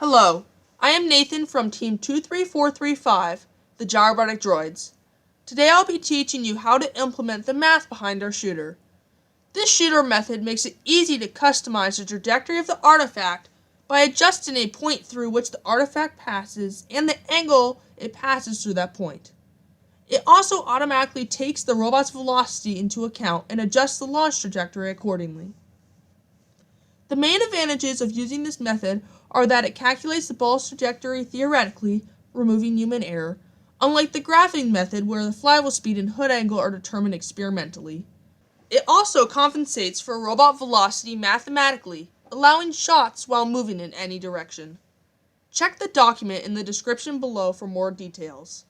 Hello, I am Nathan from Team 23435, the Gyrobotic Droids. Today I'll be teaching you how to implement the math behind our shooter. This shooter method makes it easy to customize the trajectory of the artifact by adjusting a point through which the artifact passes and the angle it passes through that point. It also automatically takes the robot's velocity into account and adjusts the launch trajectory accordingly. The main advantages of using this method are that it calculates the ball's trajectory theoretically, removing human error, unlike the graphing method where the flywheel speed and hood angle are determined experimentally. It also compensates for robot velocity mathematically, allowing shots while moving in any direction. Check the document in the description below for more details.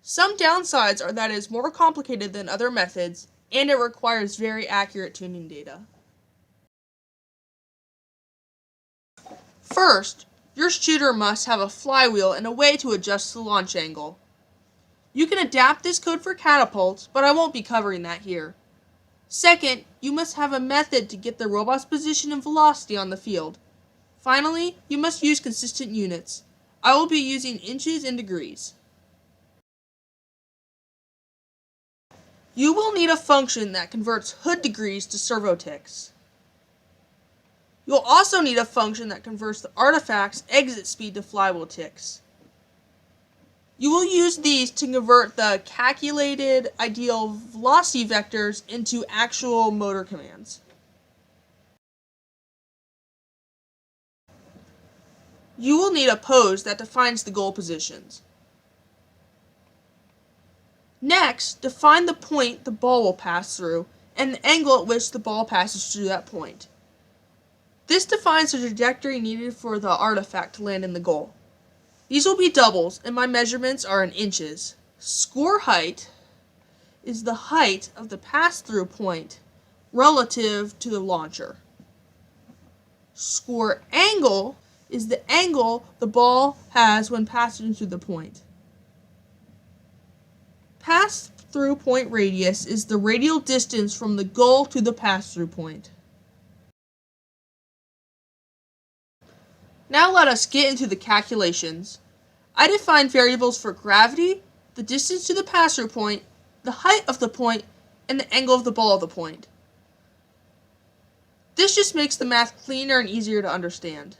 Some downsides are that it is more complicated than other methods, and it requires very accurate tuning data. First, your shooter must have a flywheel and a way to adjust the launch angle. You can adapt this code for catapults, but I won't be covering that here. Second, you must have a method to get the robot's position and velocity on the field. Finally, you must use consistent units. I will be using inches and degrees. You will need a function that converts hood degrees to servo ticks. You'll also need a function that converts the artifact's exit speed to flywheel ticks. You will use these to convert the calculated ideal velocity vectors into actual motor commands. You will need a pose that defines the goal positions. Next, define the point the ball will pass through and the angle at which the ball passes through that point. This defines the trajectory needed for the artifact to land in the goal. These will be doubles, and my measurements are in inches. Score height is the height of the pass-through point relative to the launcher. Score angle is the angle the ball has when passing through the point. Pass-through point radius is the radial distance from the goal to the pass-through point. Now let us get into the calculations. I define variables for gravity, the distance to the pass-through point, the height of the point, and the angle of the ball of the point. This just makes the math cleaner and easier to understand.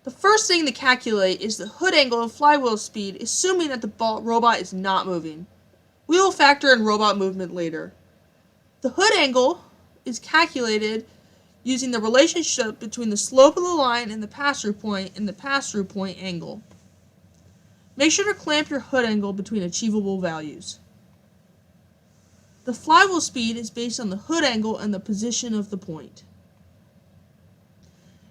The first thing to calculate is the hood angle and flywheel speed, assuming that the robot is not moving. We will factor in robot movement later. The hood angle is calculated using the relationship between the slope of the line and the pass-through point and the pass-through point angle. Make sure to clamp your hood angle between achievable values. The flywheel speed is based on the hood angle and the position of the point.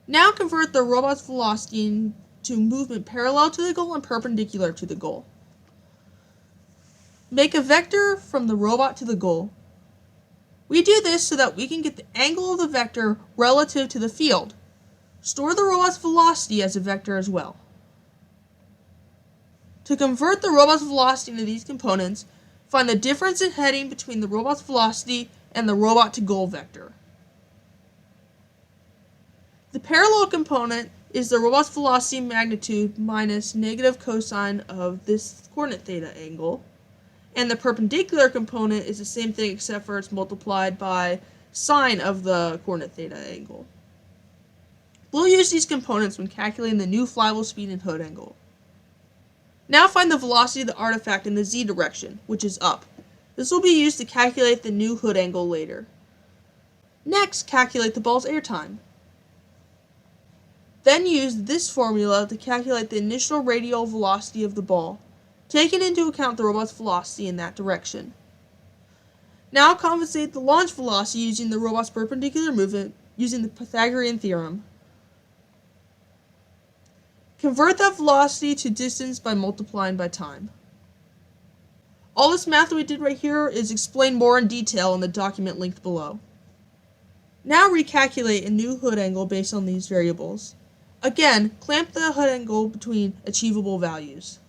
Now convert the robot's velocity into movement parallel to the goal and perpendicular to the goal. Make a vector from the robot to the goal. We do this so that we can get the angle of the vector relative to the field. Store the robot's velocity as a vector as well. To convert the robot's velocity into these components, find the difference in heading between the robot's velocity and the robot to goal vector. The parallel component is the robot's velocity magnitude minus negative cosine of this coordinate theta angle. And the perpendicular component is the same thing except for it's multiplied by sine of the coordinate theta angle. We'll use these components when calculating the new flywheel speed and hood angle. Now find the velocity of the artifact in the z direction, which is up. This will be used to calculate the new hood angle later. Next, calculate the ball's airtime. Then use this formula to calculate the initial radial velocity of the ball, taking into account the robot's velocity in that direction. Now compensate the launch velocity using the robot's perpendicular movement using the Pythagorean theorem. Convert that velocity to distance by multiplying by time. All this math that we did right here is explained more in detail in the document linked below. Now recalculate a new hood angle based on these variables. Again, clamp the hood angle between achievable values.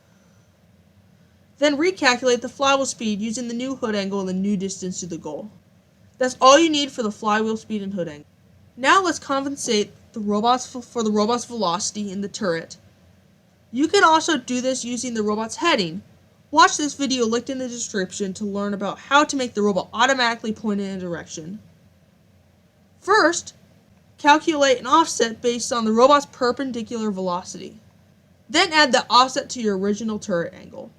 Then recalculate the flywheel speed using the new hood angle and the new distance to the goal. That's all you need for the flywheel speed and hood angle. Now let's compensate the robot's velocity in the turret. You can also do this using the robot's heading. Watch this video linked in the description to learn about how to make the robot automatically point in a direction. First, calculate an offset based on the robot's perpendicular velocity. Then add the offset to your original turret angle.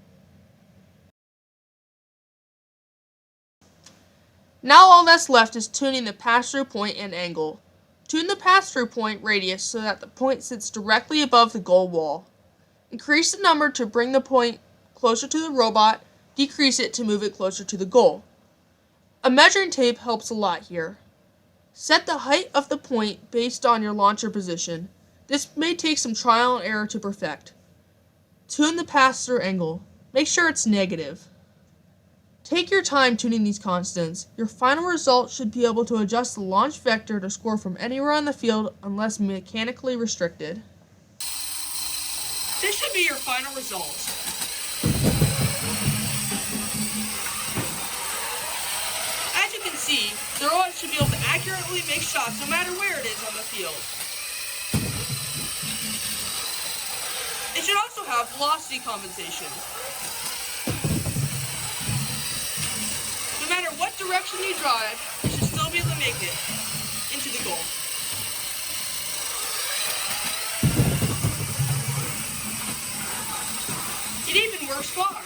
Now all that's left is tuning the pass-through point and angle. Tune the pass-through point radius so that the point sits directly above the goal wall. Increase the number to bring the point closer to the robot, decrease it to move it closer to the goal. A measuring tape helps a lot here. Set the height of the point based on your launcher position. This may take some trial and error to perfect. Tune the pass-through angle. Make sure it's negative. Take your time tuning these constants. Your final result should be able to adjust the launch vector to score from anywhere on the field unless mechanically restricted. This should be your final result. As you can see, the robot should be able to accurately make shots no matter where it is on the field. It should also have velocity compensation. No matter what direction you drive, you should still be able to make it into the goal. It even works far.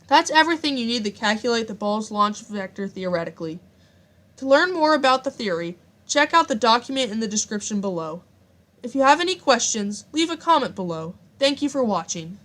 That's everything you need to calculate the ball's launch vector theoretically. To learn more about the theory, check out the document in the description below. If you have any questions, leave a comment below. Thank you for watching.